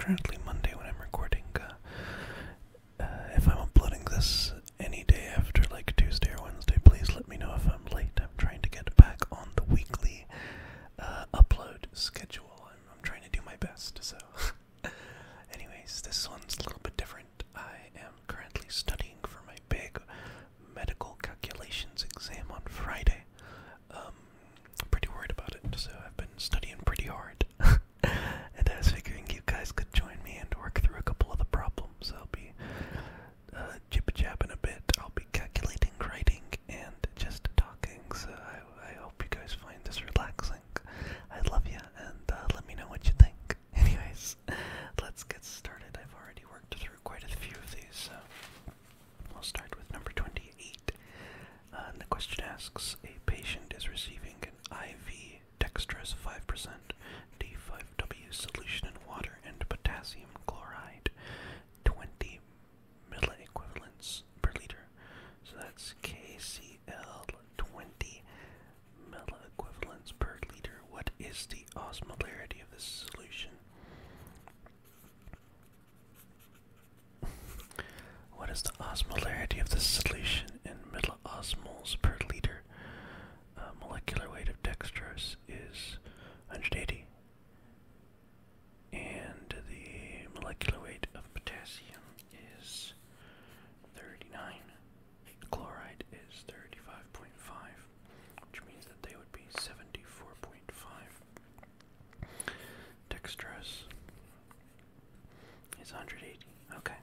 currently Monday when I'm recording. If I'm uploading this any day after like Tuesday or Wednesday, please let me know if I'm late. I'm trying to get back on the weekly upload schedule. I'm trying to do my best, so... Anyways, this one's a little bit different. I am currently studying for my big medical calculations exam on Friday. I'm pretty worried about it, so I've been studying pretty hard. And I was figuring you guys could join me and work through a couple of the problems. I'll be jibba-jabbing a bit. I'll be calculating, writing, and just talking, so I hope you guys find this relaxing. I love you, and let me know what you think. Anyways, let's get started. I've already worked through quite a few of these, so we'll start with number 28. And the question asks, a patient is receiving an IV dextrose 5% D5W solution in water and potassium chloride, 20 milliequivalents per liter. So that's KCl 20 milliequivalents per liter. What is the osmolarity of this solution? What is the osmolarity of this solution in milliosmoles per liter? Molecular weight of dextrose is 180, and the molecular weight of potassium is 39. Chloride is 35.5, which means that they would be 74.5. Dextrose is 180. Okay.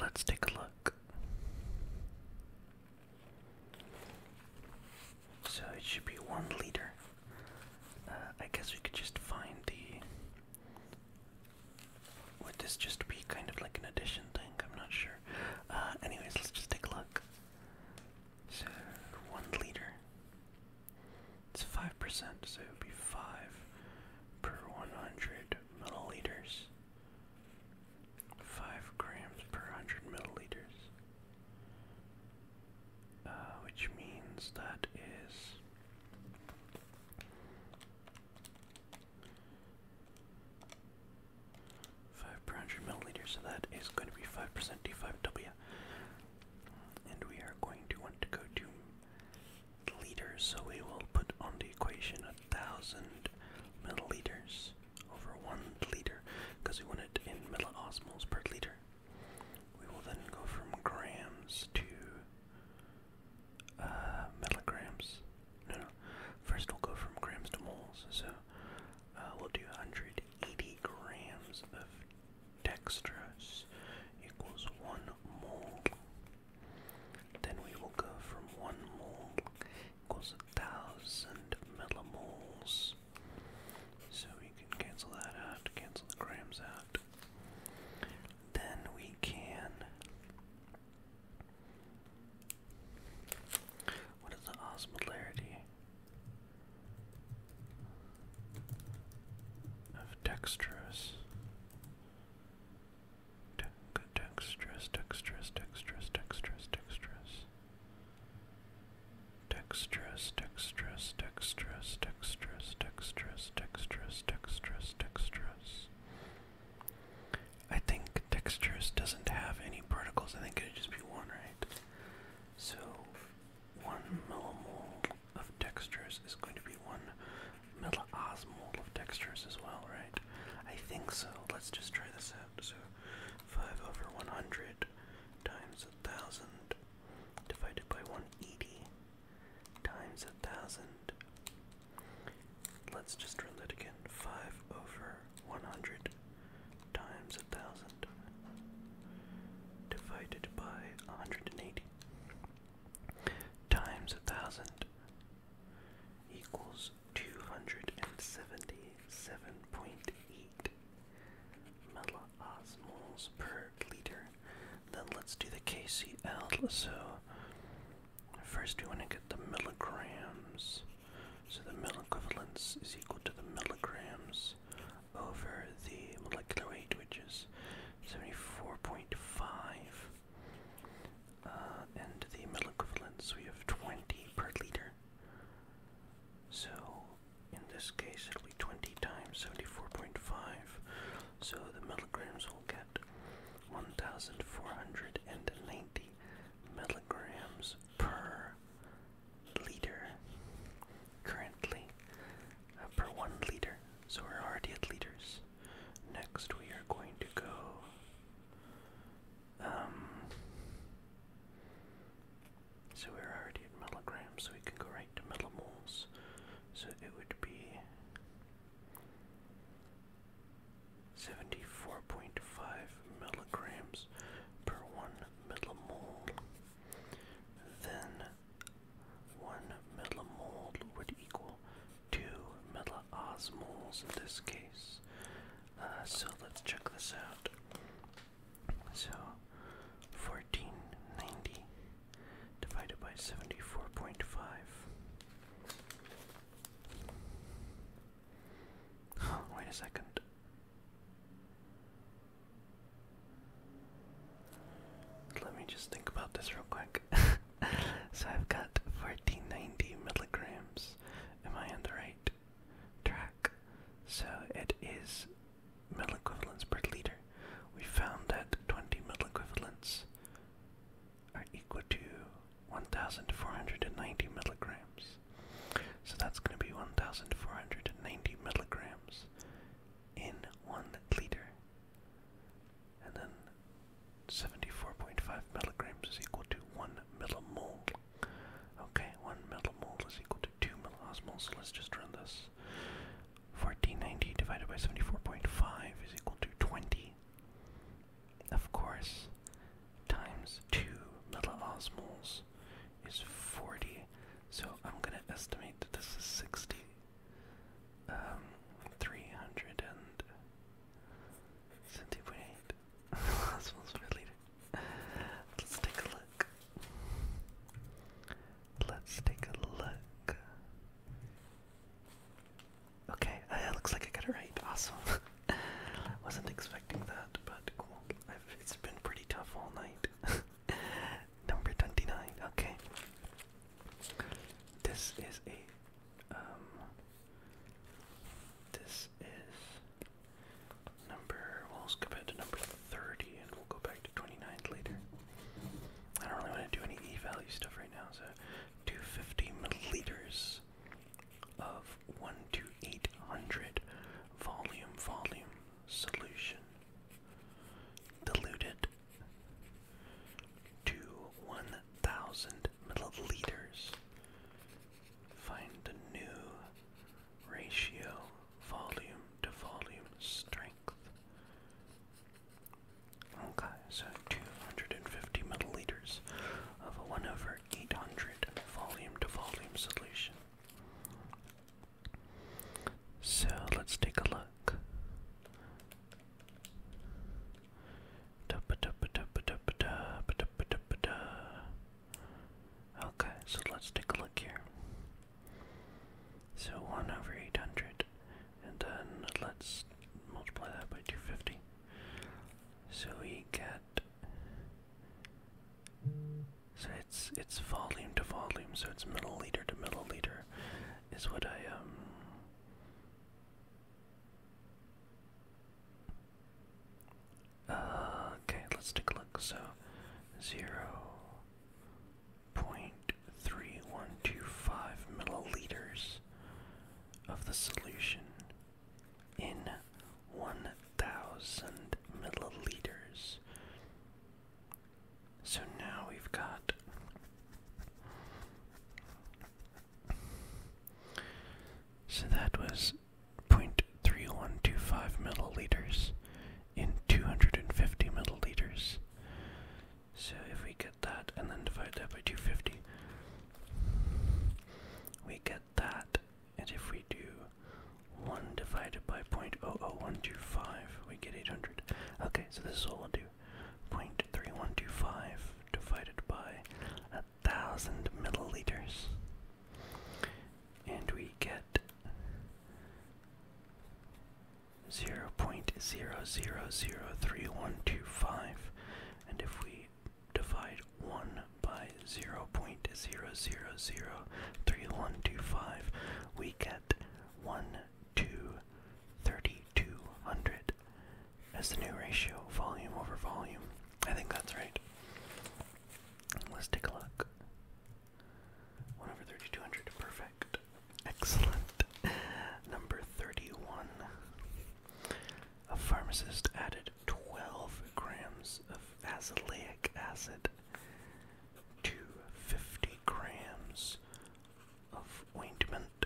Let's take a look. So it should be 1 liter. I guess we could just find the... Would this just be kind of like an addition thing? I'm not sure. Anyways, let's just take a look. So 1 liter. It's 5%, so it would be 5 per 100 milliliters. 5 grams per 100 milliliters. Which means that is 5 per 100 milliliters, so that is going to be 5% D5W. And we are going to want to go to liters, so we will put on the equation 1,000 milliliters over 1 liter, because we want it in milliosmoles per liter. We will then go from grams to milligrams. No, first we'll go from grams to moles. So we'll do 180 grams of dextrose equals 1 mole. Then we will go from 1 mole equals 1,000 millimoles. So we can cancel that out, cancel the grams out. Then we can... What is the osmolarity of dextrose? Dextrose, dextrose, dextrose, dextrose, dextrose. Dextrose, dextrose, dextrose, dextrose, dextrose, dextrose, dextrose, dextrose. I think dextrose doesn't have any particles. I think it'd just be 1, right? So 1 millimole of dextrose is going to be 1 milliosmole of dextrose as well, right? I think so. Let's just try this out. So 5 over 100 times 1,000 divided by 180 times 1,000. Let's just run that again. 5 over 100 times 1,000 divided by 180 times 1,000 equals 277.8 milliosmoles per liter. Then let's do the KCl. So first we want to get the milligrams. So the milliequivalence is equal to the milligrams over the molecular weight, which is 74.5. And the milliequivalence, we have 20 per liter. So in this case it'll be 20 times, so a second. Let me just think about this real quick. So I've got 1490 milligrams. Am I on the right track? So it is milliequivalents per liter. We found that 20 milliequivalents are equal to 1,490 milligrams. So that's going to be 1,490 milligrams in 1 liter. And then 74.5 milligrams is equal to 1 millimole. Okay, 1 millimole is equal to 2 milliosmoles. So let's just run this. 1490 divided by 74.5 is equal to 20. Of course, times 2 milliosmoles is 40. So I'm going to estimate that this is 60. 370.8 milliosmoles per liter. Let's take a look. Let's take a look. Okay, looks like I got it right. Awesome. Wasn't expecting that, but cool. It's been pretty tough all night. Number 29. Okay. This is number, we'll skip ahead to number 30 and we'll go back to 29 later. I don't really want to do any E-value stuff right now, so 250 milliliters of 1 to 800 volume solution diluted to 1,000 milliliters. Find the new ratio volume to volume strength. Okay, so 250 milliliters of a 1/800 volume to volume solution. So let's take a look. Okay, so let's take a look here. So 1/800, and then let's multiply that by 250. So we get, so it's volume to volume, so it's milliliter to milliliter is what okay, let's take a look. So 0.3125 milliliters of the solution in 1,000 milliliters. So now we've got, so that was 0.3125 milliliters in 250 milliliters. So if we get that and then divide that by 250, we get that. And if we do 1 divided by 0.00125, we get 800. Okay, so this is what we'll do. 0.3125 divided by 1,000 milliliters. And we get 0.00033125, and if we divide 1 by 0.0003125, we get 1 to 3,200 as the new ratio, volume over volume. I think that's right. Let's take a look. 1 over 3,200, perfect. Excellent. Number 31. A pharmacist added 12 grams of azelaic acid to 50 grams of ointment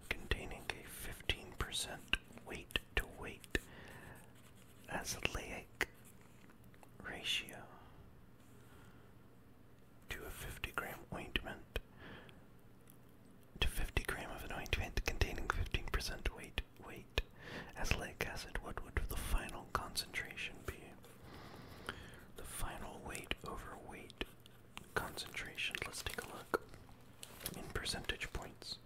containing a 15% weight to weight azelaic ratio to a 50 gram ointment to 50 gram of an ointment containing 15% weight azelaic acid. What would the final concentration be? The final weight over weight concentration. Let's take a look in percentage points.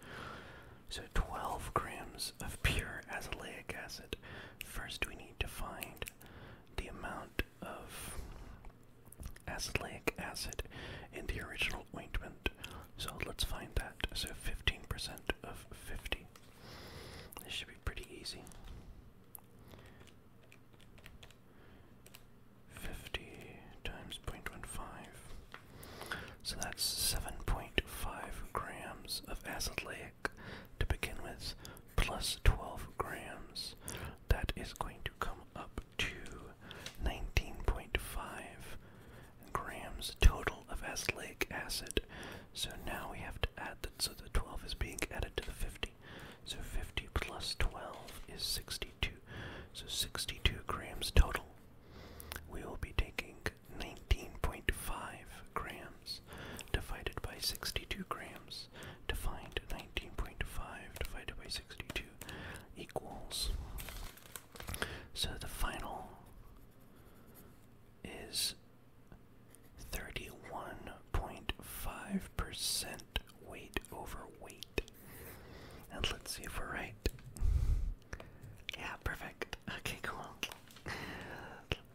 So 12 grams grams of pure azelaic acid. First, we need to find the amount of azelaic acid in the original ointment. So let's find that. So 15% of 50. This should be pretty easy. 50 times 0.15. So that's 7.5 grams of azelaic to begin with, plus 12 grams. That is going to come up to 19.5 grams total of azelaic acid. So now we have to add that, so the 12 is being added to the 50. So 50 plus 12 is 62. So 62 grams total. We will be taking 19.5 grams divided by 62 grams to find 19.5 divided by 62 equals. So the final is 31.5% weight over weight. And let's see if we're right. Yeah, perfect. Okay, cool.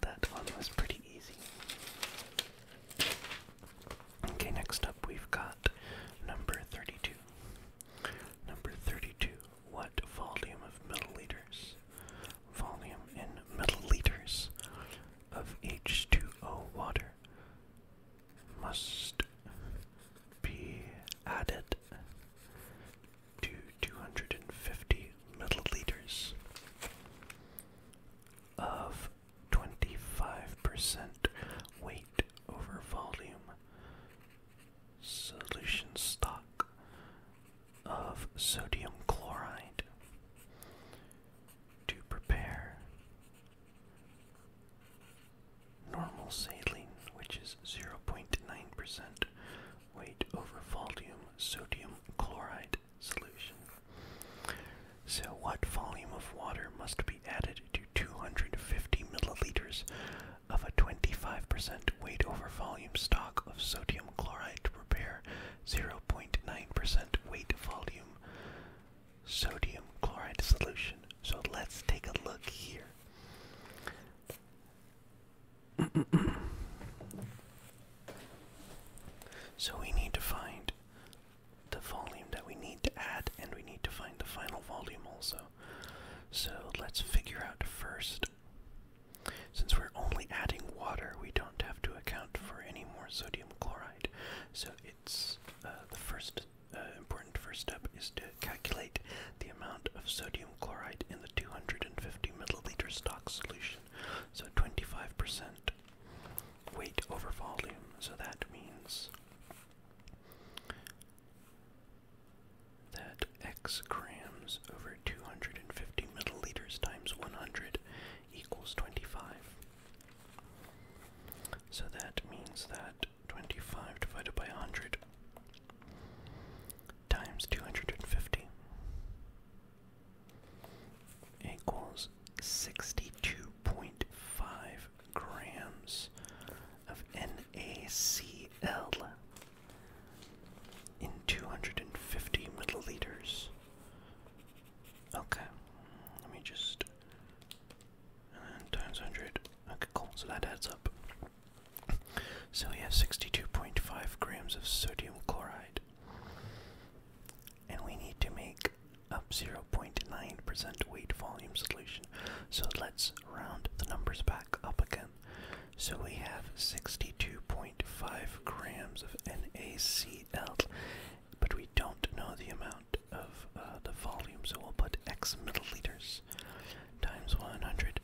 That one was pretty easy. Okay, next up we've got number 32. Number 32. What volume of milliliters? Volume in milliliters of H2O water must be added to 250 milliliters of 25% weight over volume solution stock of sodium chloride to prepare normal saline, which is 0.9% weight over volume sodium chloride solution. So what volume of water must be added to 250 milliliters of a 25% weight over volume stock of sodium chloride to prepare 0.9% weight volume sodium chloride solution? So let's take a look here. So we need to find the volume that we need to add, and we need to find the final volume also. So let's figure out first. Since we're only adding water, we don't have to account for any more sodium chloride. So it's the first important first step is to calculate the amount of sodium chloride in the 250 milliliter stock solution. So 25% weight over volume. So that means that X grams over 250 milliliters times 100 equals 25. So that means that 25 divided by 100 times 250 equals 62.5 grams of NaCl in 250 milliliters. Okay, let me just times 100. Okay, cool. So that adds up. So we have 62.5 grams of sodium chloride, and we need to make up 0.9% weight volume solution. So let's round the numbers back up again. So we have 62.5 grams of NaCl, but we don't know the amount of the volume, so we'll put X milliliters times 100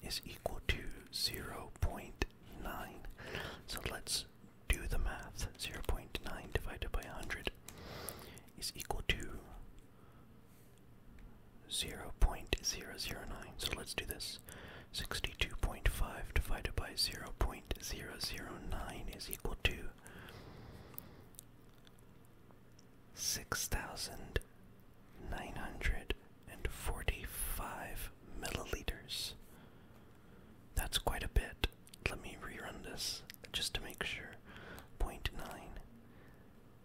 is equal to 0.9. So let's do the math. 0.9 divided by 100 is equal to 0.009. So let's do this. 62.5 divided by 0.009 is equal to 6,945 milliliters. That's quite a bit. Let me rerun this just to make sure. 0.9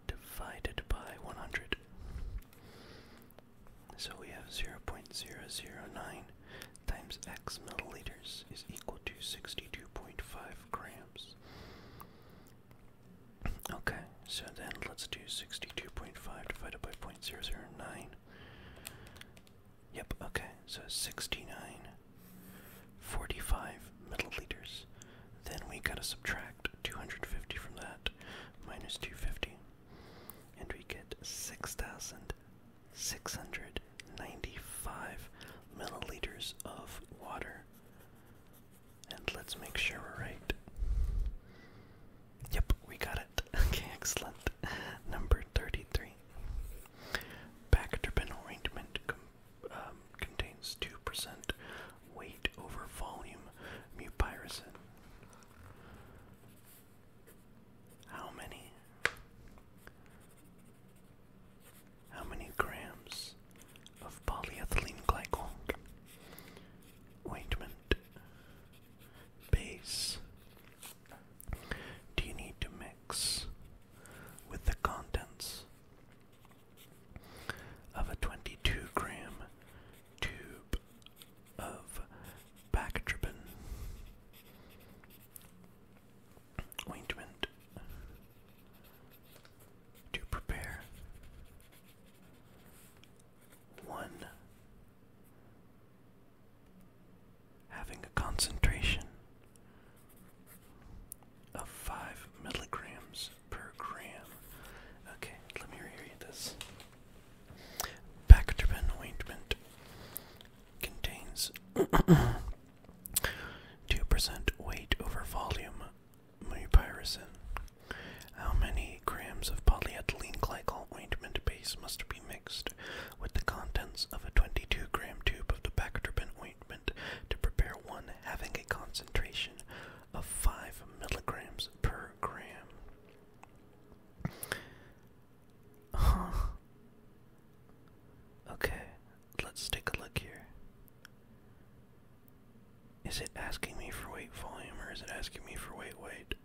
divided by 100. So we have 0.009 times X milliliters is equal to 62.5 grams. Okay, so then let's do 62.5 divided by 0.009. Yep, okay, so 69.45 milliliters. Then we gotta subtract 250 from that, minus 250, and we get 6,695 milliliters of water. And let's make sure we're right. Yep, we got it. Okay, excellent. Number 33. Bactrim ointment contains 2% weight over volume mupirocin. How many grams of polyethylene glycol ointment base do you need to mix with the contents of a 22-gram tube of Bactrim ointment to prepare 1 having a concentration of 5 milligrams per gram? Okay, let me reread this. Bactrim ointment contains 2% weight over volume mupirocin. How many grams of polyethylene glycol ointment base must be mixed with the contents of a 22-gram tube of the Bactrim ointment to prepare one having a concentration of 5 milligrams per gram? Okay, let's take a look here. Is it asking me for weight volume, or is it asking me for weight?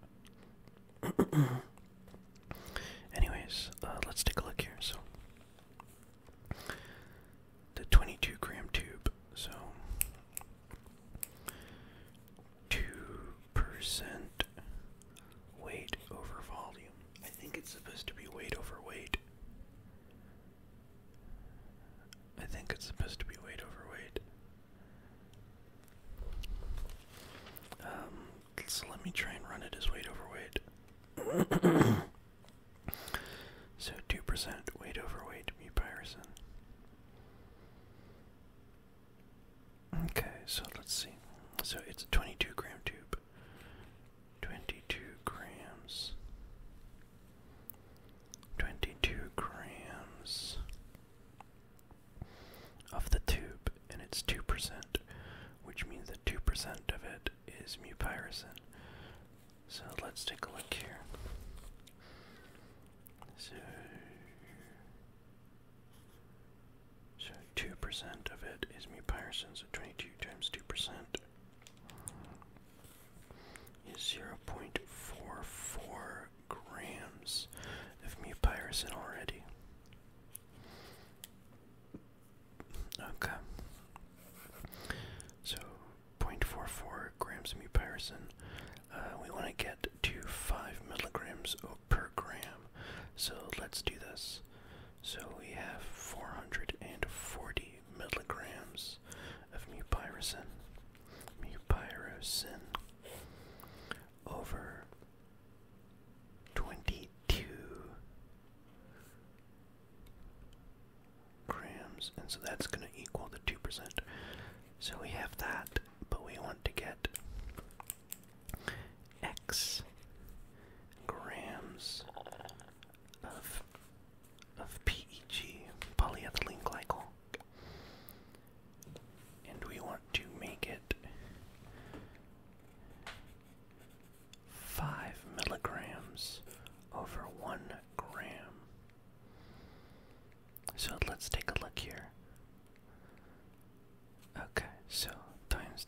Anyways, let's take a look here. So, the 22-gram tube, so 2% weight over volume. I think it's supposed to be weight over weight. So let me try and run it as weight over weight. So 2% weight over weight mupirocin. Okay, so let's see. So it's a 22-gram tube. 22 grams. 22 grams of the tube, and it's 2%, which means that 2% of it is mupirocin. So let's take a look here. So 2% of it is mupirocin, so 22 times 2% is 0.44 grams of mupirocin already. Okay. So 0.44 grams of mupirocin. We want to get to 5 milligrams per gram. So let's do this. So we have 440 milligrams of mupirocin. Over 22 grams, and so that's going to equal the 2%. So we have that, but we want to get X grams of PEG, polyethylene glycol, and we want to make it 5 milligrams over 1 gram. So let's take a look here. Okay, so times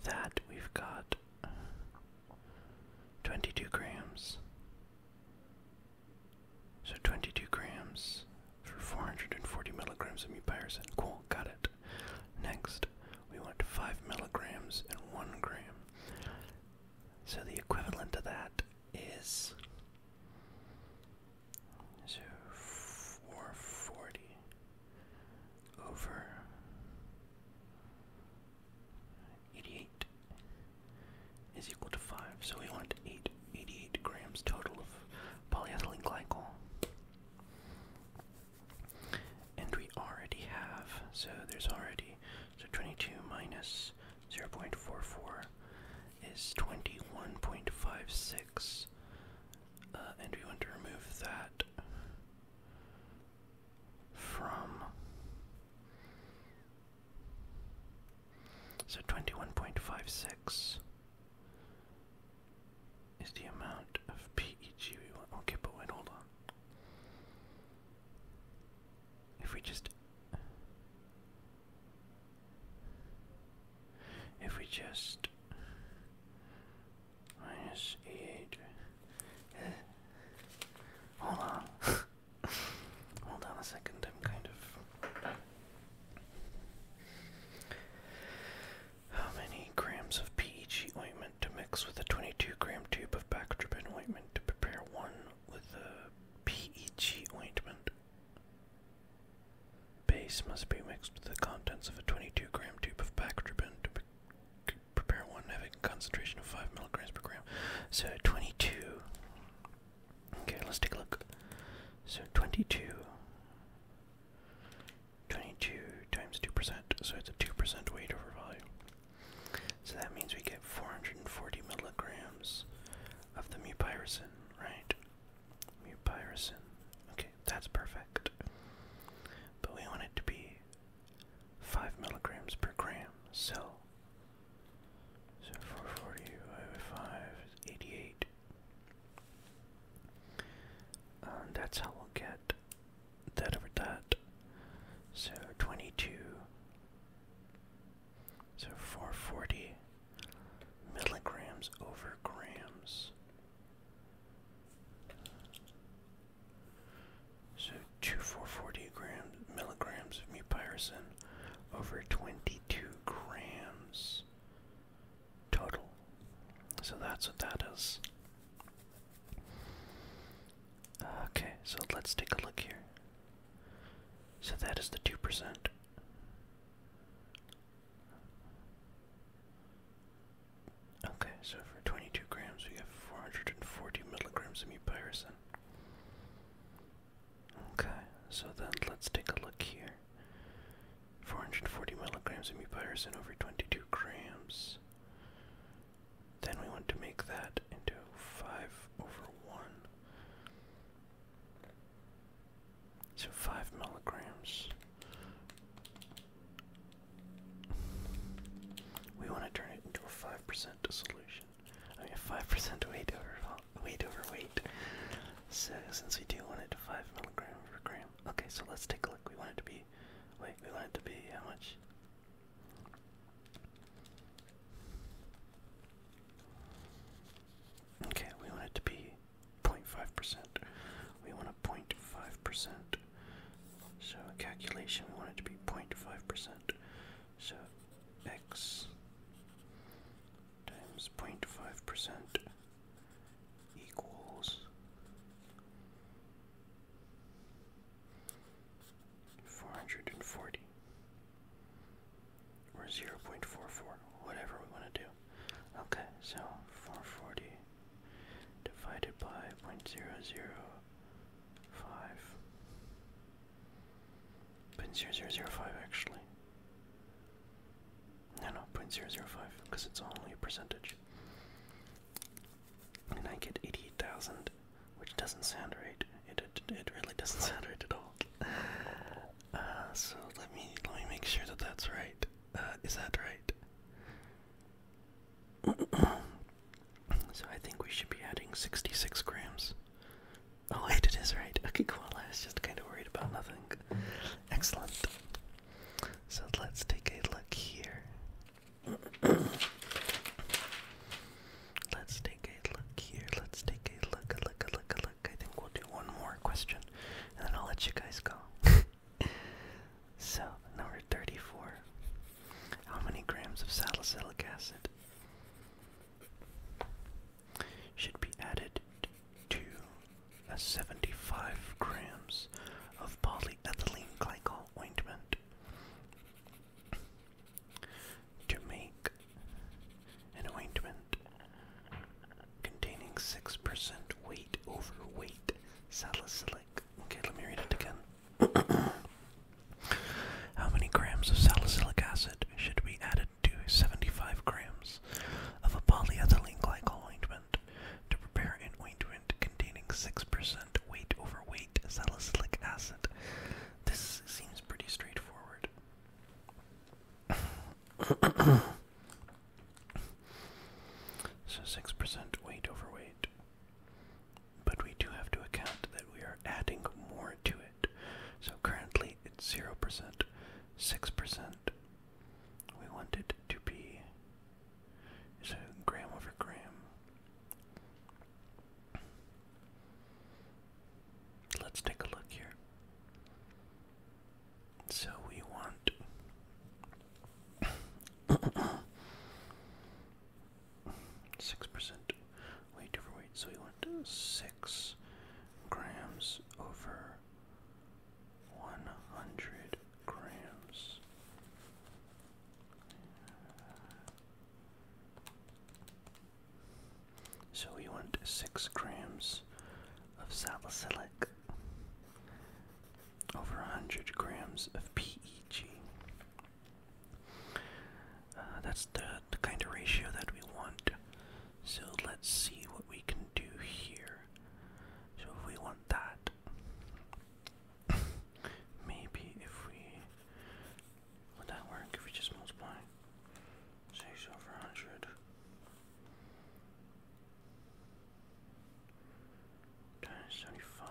that, we've got 22 grams. So 22 grams for 440 milligrams of mupirocin. Cool, got it. Next, we want 5 milligrams and 1 gram. So the equivalent to that is 440 over 88 is equal to 5. So we want 88 grams total of polyethylene glycol. And we already have, so there's already, so 22 minus 0.44 is 21.56. And we want to remove that from, so 21.56 is the amount of PEG we want. Okay, but wait, hold on. If we just minus 8, hold on. Hold on a second, I'm kind of, how many grams of PEG ointment to mix with a 22-gram tube of Bactrim ointment to prepare one with a PEG ointment? Base must be mixed with the contents of a 22-gram tube of Bactrim to prepare one having a concentration of 5 milligrams per gram. So 22. Okay, let's take a look. So 22 times 2%, so it's a 2% weight over volume. So that means we get 440 milligrams of the mupirocin, right? Mupirocin. Okay, that's perfect. But we want it to be 5 milligrams per gram, so 440 divided by 5 is 88. And that's how we'll get that over that. So 22, so 440 milligrams over grams. So 440 milligrams of mupirocin over 22 grams total. So that's what that is. Okay, so let's take a look here. So that is the 2%. Okay, so for 22 grams we have 440 milligrams of mupirocin. Okay, so then let's take a look here. 440 milligrams of mupirocin over 22 grams. Then we want to make that into 5 over 1. So 5 milligrams. We want to turn it into a 5% solution. I mean, 5% weight over weight. So since we do want it to 5 milligrams per gram. Okay, so let's take a look. We want it to be, we want it to be how much? Okay, we want it to be 0.5%. We want a 0.5%. So a calculation, we want it to be 0.5%. So x times 0.5% equals 440 or 0.44, whatever we want to do. Okay, so 440 divided by 0.005. 0.0005 actually. No, 0.005 because it's only a percentage. And I get 88,000, which doesn't sound right. It really doesn't sound right at all. So let me make sure that that's right. Is that right? So I think we should be adding 66 grams. Oh wait, it is right. Okay, cool. I was just kind of worried about nothing. Excellent. So let's take a look here. salicylic acid should be added to 75 grams of polyethylene glycol ointment to make an ointment containing 6% weight over weight salicylic. Okay, let me read it again. How many grams of salicylic acid should be added to 75 grams of a polyethylene glycol ointment to prepare an ointment containing 6% weight over weight salicylic acid? This seems pretty straightforward. So 6% weight over weight. But we do have to account that we are adding more to it. So currently it's 0%, 6%. We want it to be so gram over gram. Let's take a look here. So we want 6% weight over weight. So we want 6 grams over 100 grams. So we want 6 grams of salicylic over 100 grams of PEG. That's the kind of ratio that we want. So let's see what we can do here. So if we want that, maybe if we, would that work if we just multiply 6 over 100 times 75?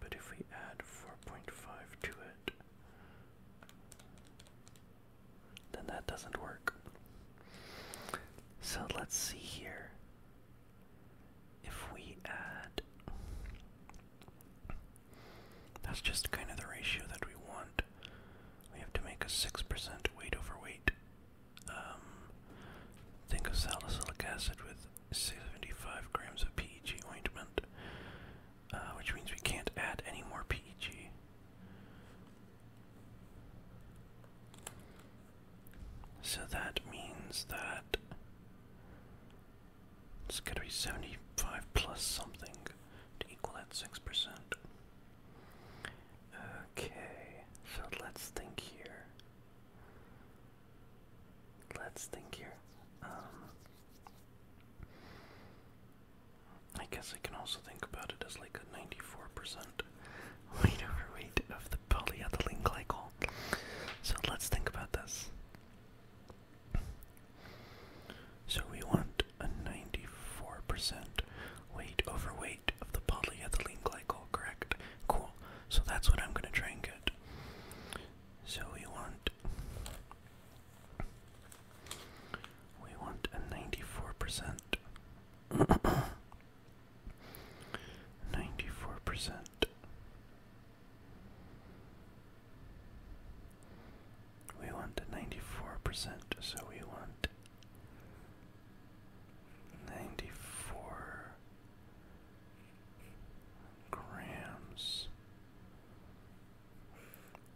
But if we add 4.5 to it, then that doesn't work. So let's see here. If we add, that's just kind of the ratio that we want. We have to make a 6% weight over weight. Think of salicylic acid with 75 grams of PEG ointment, which means we can't add any more PEG. So that means that it's got to be 75 plus something to equal that 6%. Okay, so let's think here. I guess I can also think about it as like a 94% weight over weight of the polyethylene glycol. So let's think about this. So we want a 94% weight over weight of the polyethylene glycol, correct? Cool. So that's what I'm going to try and get. So we want a 94%. 94%. We want a 94%, so we want 94 grams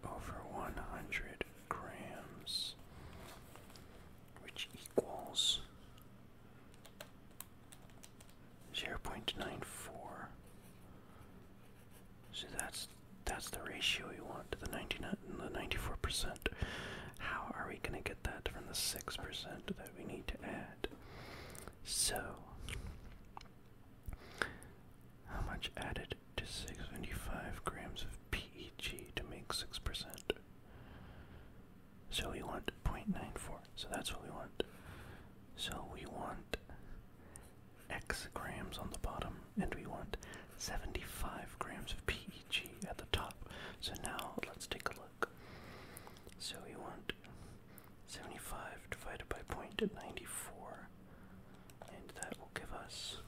over 100 grams, which equals 0.94. So that's the ratio we want, the 94%. How are we going to get that from the 6% that we need to add? So, how much added to 75 grams of PEG to make 6%? So we want 0.94, so that's what we want. So we want X grams on the bottom, and we want 75 grams of PEG at the top. So now let's take a look. So we want 75 divided by 0.94, and that will give us